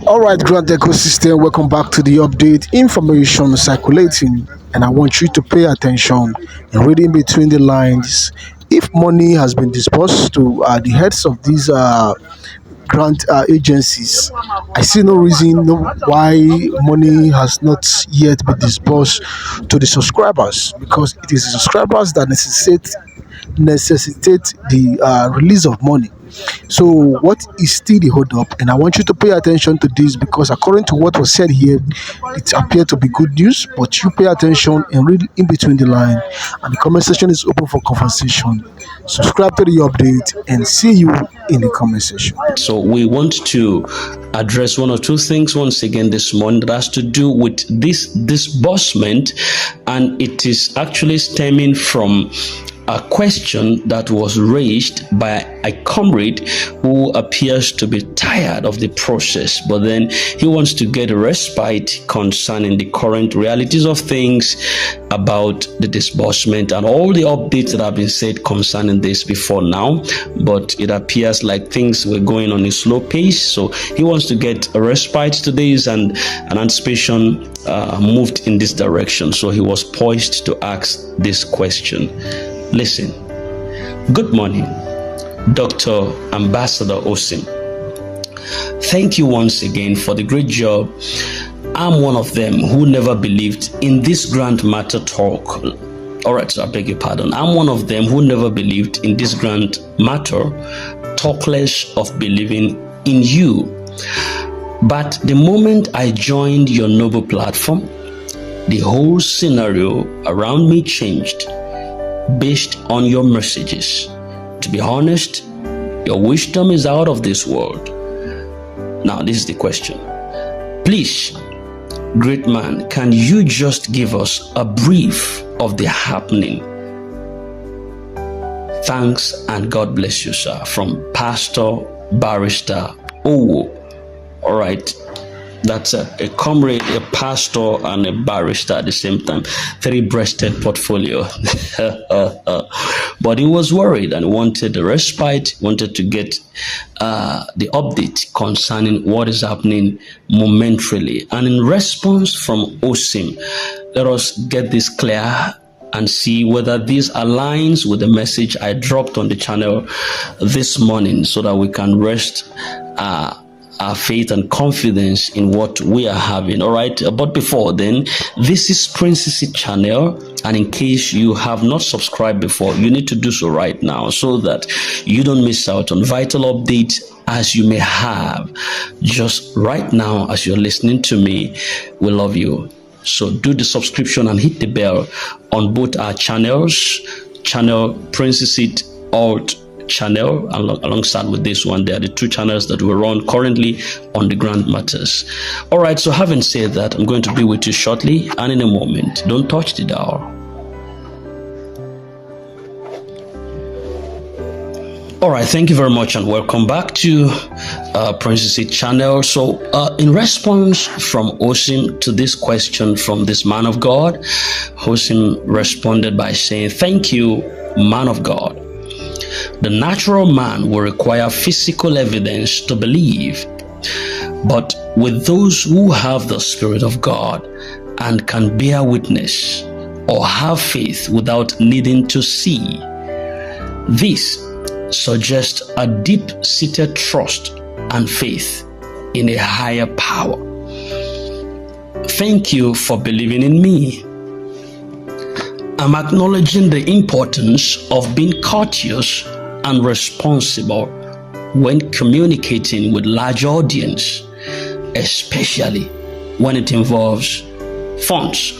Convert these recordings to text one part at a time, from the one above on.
All right, Grant Ecosystem, welcome back to the update. Information circulating, and I want you to pay attention and read in between the lines. If money has been disbursed to the heads of these grant agencies, I see no reason why money has not yet been disbursed to the subscribers, because it is the subscribers that necessitate the release of money. So, what is still the hold up? And I want you to pay attention to this, because according to what was said here, it appeared to be good news. But you pay attention and read in between the line. And the comment section is open for conversation. Subscribe to the update and see you in the comment section. So we want to address one or two things once again this morning that has to do with this disbursement, and it is actually stemming from a question that was raised by a comrade who appears to be tired of the process, but then he wants to get a respite concerning the current realities of things about the disbursement and all the updates that have been said concerning this before now. But it appears like things were going on a slow pace, so he wants to get a respite to this, and an anticipation moved in this direction. So he was poised to ask this question. Listen. Good morning, Dr. Ambassador Osim. Thank you once again for the great job. I'm one of them who never believed in this grand matter talk. All right, so I beg your pardon. I'm one of them who never believed in this grand matter, talk less of believing in you. But the moment I joined your noble platform, the whole scenario around me changed based on your messages. To be honest, your wisdom is out of this world. Now, this is the question. Please, great man, can you just give us a brief of the happening? Thanks and God bless you, sir. From Pastor Barrister Owo. All right. That's a comrade, a pastor, and a barrister at the same time. Three-breasted portfolio. But he was worried and wanted a respite, wanted to get the update concerning what is happening momentarily. And in response from Osim, let us get this clear and see whether this aligns with the message I dropped on the channel this morning, so that we can rest our faith and confidence in what we are having. All right, but before then, this is Princessy channel, and in case you have not subscribed before, you need to do so right now, so that you don't miss out on vital updates as you may have just right now as you're listening to me. We love you, so do the subscription and hit the bell on both our channels, channel Princessy Alt channel, alongside with this one. They are the two channels that we run currently on the Grand Matters. All right, so having said that, I'm going to be with you shortly, and in a moment. Don't touch the dial. All right, thank you very much and welcome back to Princessy channel. So in response from Osim to this question from this man of God, Osim responded by saying, "Thank you, man of God. The natural man will require physical evidence to believe, but with those who have the Spirit of God and can bear witness or have faith without needing to see, this suggests a deep-seated trust and faith in a higher power. Thank you for believing in me. I'm acknowledging the importance of being courteous and responsible when communicating with large audience, especially when it involves funds.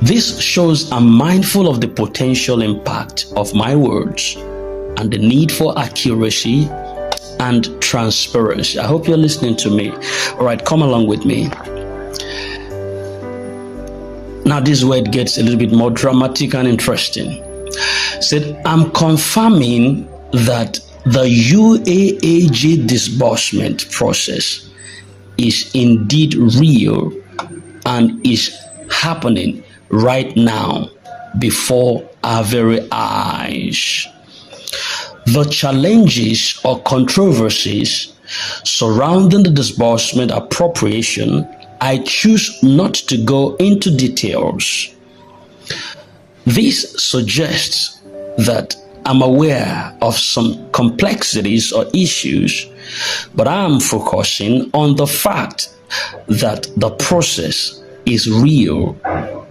This shows I'm mindful of the potential impact of my words and the need for accuracy and transparency." I hope you're listening to me. All right, come along with me. Now this word gets a little bit more dramatic and interesting. Said, "I'm confirming that the UAAG disbursement process is indeed real and is happening right now before our very eyes. The challenges or controversies surrounding the disbursement appropriation, I choose not to go into details. This suggests that I'm aware of some complexities or issues, but I am focusing on the fact that the process is real,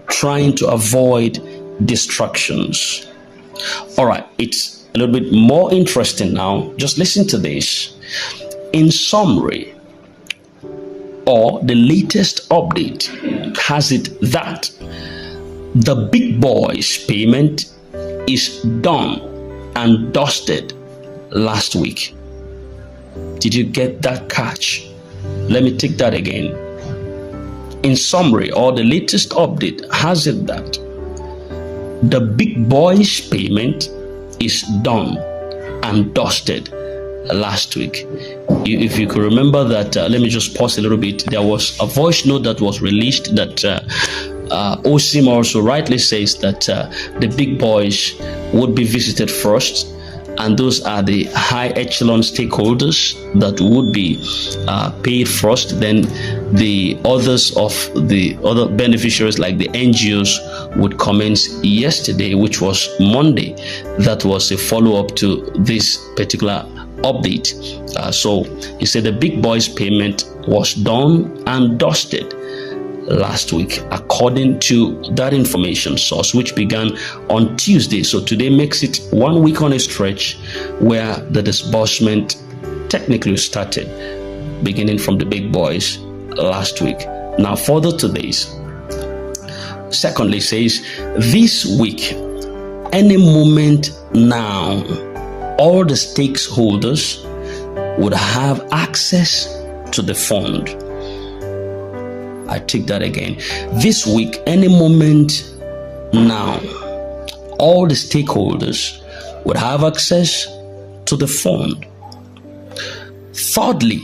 trying to avoid distractions. All right, it's a little bit more interesting now. Just listen to this. In summary, or the latest update has it that the big boys payment is done and dusted last week. Did you get that catch? Let me take that again. In summary, or the latest update has it that the big boys payment is done and dusted last week. If you could remember that, let me just pause a little bit. There was a voice note that was released that OSIM also rightly says that the big boys would be visited first, and those are the high echelon stakeholders that would be paid first. Then the others of the other beneficiaries like the NGOs would commence yesterday, which was Monday. That was a follow-up to this particular update. So he said the big boys payment was done and dusted last week, according to that information source, which began on Tuesday. So today makes it 1 week on a stretch where the disbursement technically started, beginning from the big boys last week. Now, further to this, secondly, says this week, any moment now, all the stakeholders would have access to the fund. I take that again. This week, any moment now, all the stakeholders would have access to the fund. Thirdly,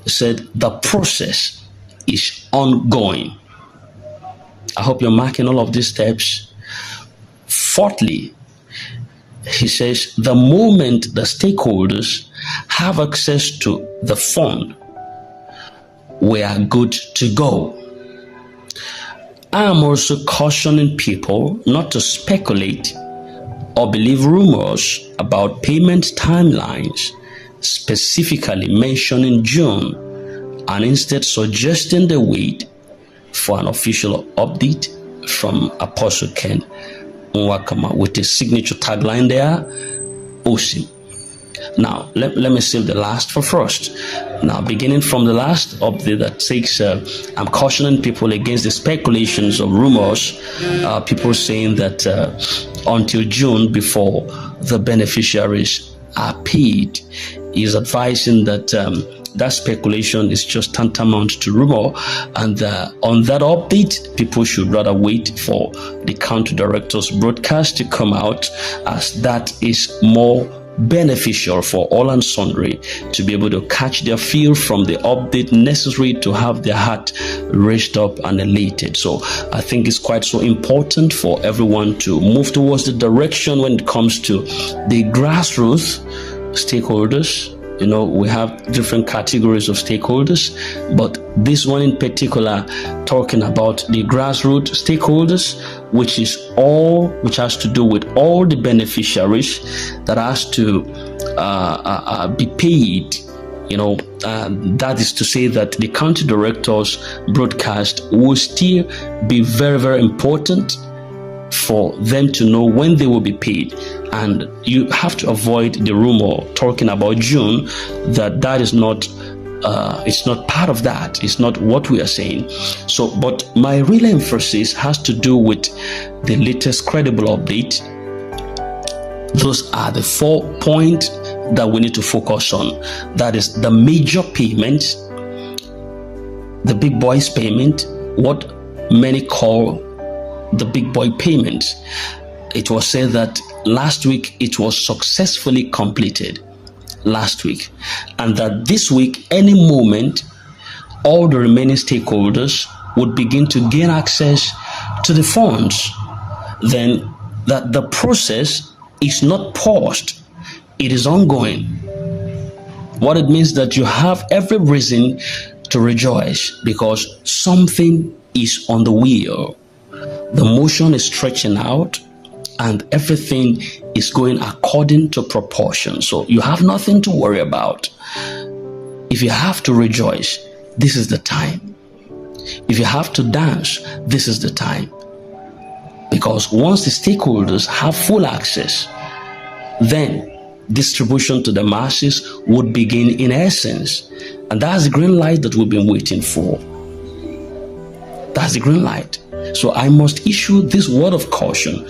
he said the process is ongoing. I hope you're marking all of these steps. Fourthly, he says the moment the stakeholders have access to the fund, we are good to go. I am also cautioning people not to speculate or believe rumors about payment timelines, specifically mentioning June, and instead suggesting the wait for an official update from Apostle Ken Nwakama with his signature tagline there, OSIM. Now, let me save the last for first. Now, beginning from the last update that says, I'm cautioning people against the speculations of rumors, people saying that until June before the beneficiaries are paid. He's advising that that speculation is just tantamount to rumor, and on that update, people should rather wait for the county director's broadcast to come out, as that is more beneficial for all and sundry to be able to catch their feel from the update necessary to have their heart raised up and elated. So I think it's quite so important for everyone to move towards the direction when it comes to the grassroots stakeholders. You know, we have different categories of stakeholders, but this one in particular, talking about the grassroots stakeholders, which has to do with all the beneficiaries that has to be paid. You know, that is to say that the county director's broadcast will still be very, very important for them to know when they will be paid. And you have to avoid the rumor talking about June, that is not it's not part of that. It's not what we are saying. So, but my real emphasis has to do with the latest credible update. Those are the 4 points that we need to focus on. That is the major payments, the big boys payment, what many call the big boy payment. It was said that last week it was successfully completed last week, and that this week, any moment, all the remaining stakeholders would begin to gain access to the funds. Then that the process is not paused, it is ongoing. What it means that you have every reason to rejoice because something is on the wheel. The motion is stretching out and everything is going according to proportion. So you have nothing to worry about. If you have to rejoice, this is the time. If you have to dance, this is the time. Because once the stakeholders have full access, then distribution to the masses would begin in essence. And that's the green light that we've been waiting for. That's the green light. So I must issue this word of caution.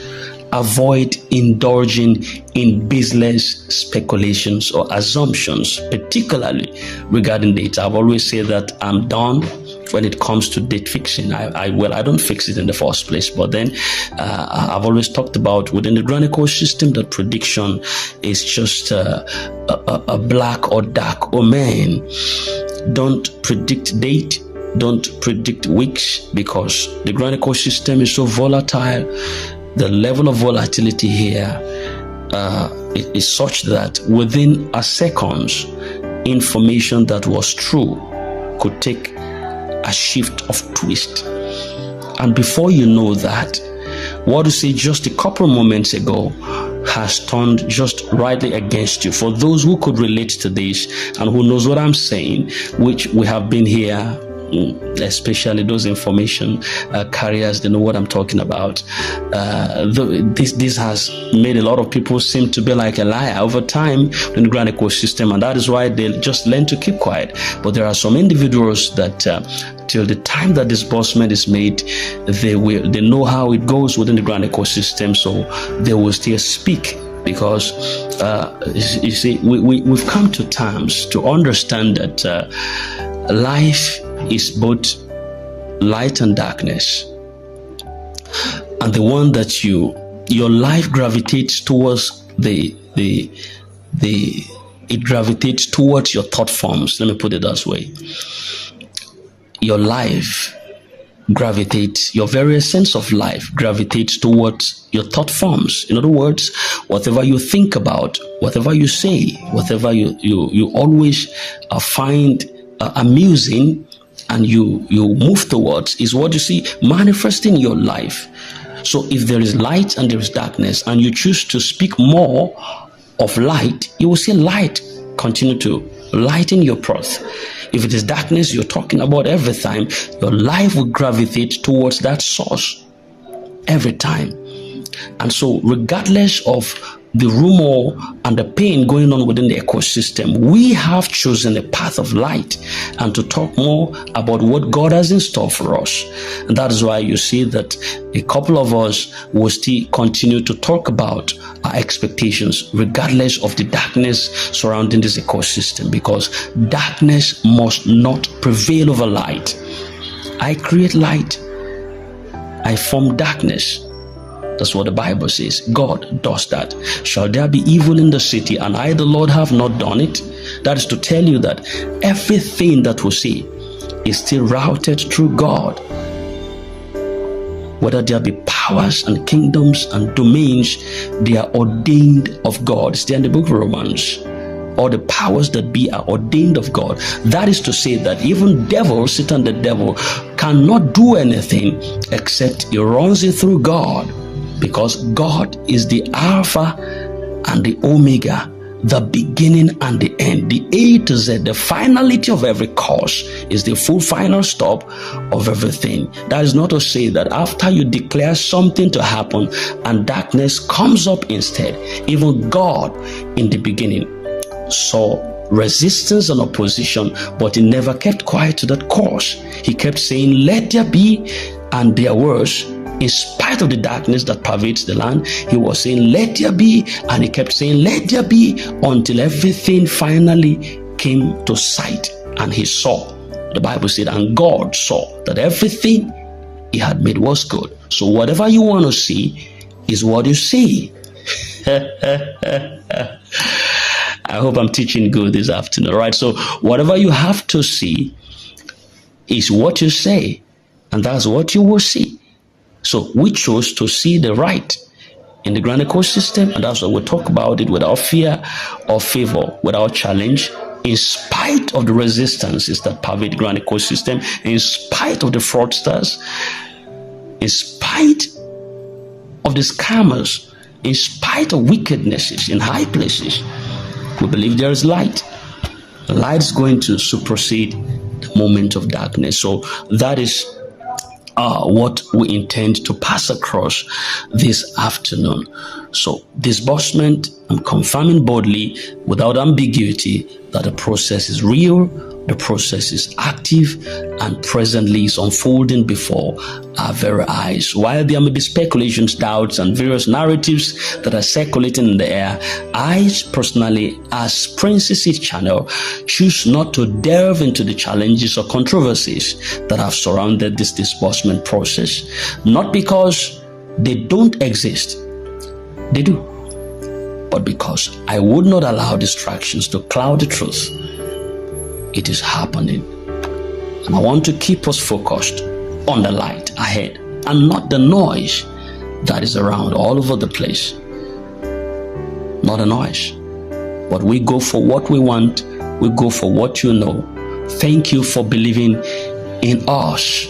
Avoid indulging in business speculations or assumptions, particularly regarding data. I've always said that I'm done when it comes to date fixing. I don't fix it in the first place, but then I've always talked about within the grand ecosystem that prediction is just a black or dark omen. Don't predict date. Don't predict weeks because the grand ecosystem is so volatile. The level of volatility here is such that within a second, information that was true could take a shift of twist. And before you know that, what you say just a couple of moments ago has turned just rightly against you. For those who could relate to this and who knows what I'm saying, which we have been here, especially those information carriers, they know what I'm talking about. This has made a lot of people seem to be like a liar over time in the grand ecosystem, and that is why they just learn to keep quiet. But there are some individuals that till the time that disbursement is made, they know how it goes within the grand ecosystem, so they will still speak. Because you see, we've come to terms to understand that life is both light and darkness, and the one that your life gravitates towards it gravitates towards your thought forms. Let me put it that way. Your life gravitates, your very essence of life gravitates towards your thought forms. In other words, whatever you think about, whatever you say, whatever you always find amusing and you move towards is what you see manifesting your life. So if there is light and there is darkness and you choose to speak more of light, you will see light continue to lighten your path. If it is darkness you're talking about every time, your life will gravitate towards that source every time. And so regardless of the rumor and the pain going on within the ecosystem, we have chosen a path of light and to talk more about what God has in store for us. And that is why you see that a couple of us will still continue to talk about our expectations regardless of the darkness surrounding this ecosystem, because darkness must not prevail over light. I create light, I form darkness. That's what the Bible says. God does that. Shall there be evil in the city and I, the Lord, have not done it? That is to tell you that everything that we see is still routed through God. Whether there be powers and kingdoms and domains, they are ordained of God. It's there in the book of Romans. All the powers that be are ordained of God. That is to say that even devil, Satan the devil, cannot do anything except he runs it through God. Because God is the Alpha and the Omega, the beginning and the end, the A to Z, the finality of every cause is the full final stop of everything. That is not to say that after you declare something to happen and darkness comes up instead. Even God in the beginning saw resistance and opposition, but he never kept quiet to that cause. He kept saying, let there be, and there was. In spite of the darkness that pervades the land, he was saying, let there be, and he kept saying, let there be, until everything finally came to sight and he saw. The Bible said, and God saw that everything he had made was good. So whatever you want to see is what you see. I hope I'm teaching good this afternoon, all right? So whatever you have to see is what you say, and that's what you will see. So we chose to see the right in the grand ecosystem, and that's why we talk about it without fear or favor, without challenge in spite of the resistances that pervade the grand ecosystem, in spite of the fraudsters, in spite of the scammers, in spite of wickednesses in high places, we believe there is light. Light is going to supersede the moment of darkness. So that is what we intend to pass across this afternoon. So, disbursement, I'm confirming boldly, without ambiguity, that the process is real, the process is active, and presently is unfolding before our very eyes. While there may be speculations, doubts, and various narratives that are circulating in the air, I personally, as Prince's Seed Channel, choose not to delve into the challenges or controversies that have surrounded this disbursement process. Not because they don't exist, they do, but because I would not allow distractions to cloud the truth. It is happening, and I want to keep us focused on the light ahead and not the noise that is around all over the place. Not the noise, but we go for what we want, we go for what you know. Thank you for believing in us.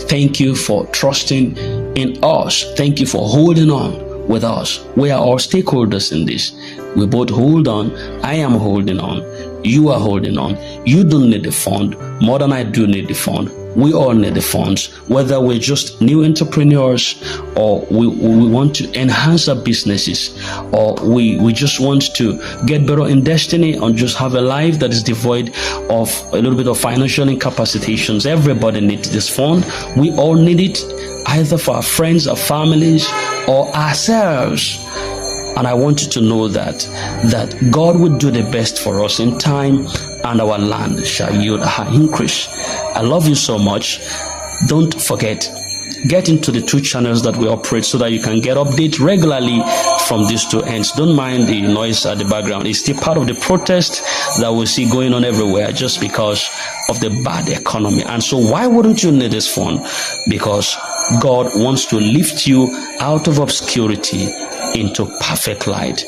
Thank you for trusting in us. Thank you for holding on with us. We are all stakeholders in this. We both hold on. I am holding on. You are holding on. You don't need the fund more than I do need the fund. We all need the funds, whether we're just new entrepreneurs or we want to enhance our businesses, or we just want to get better in destiny or just have a life that is devoid of a little bit of financial incapacitations. Everybody needs this fund. We all need it, either for our friends, our families, or ourselves. And I want you to know that God will do the best for us in time, and our land shall yield a high increase. I love you so much. Don't forget, get into the 2 channels that we operate so that you can get updates regularly from these 2 ends. Don't mind the noise at the background. It's still part of the protest that we see going on everywhere just because of the bad economy. And so why wouldn't you need this fund? Because God wants to lift you out of obscurity into perfect light.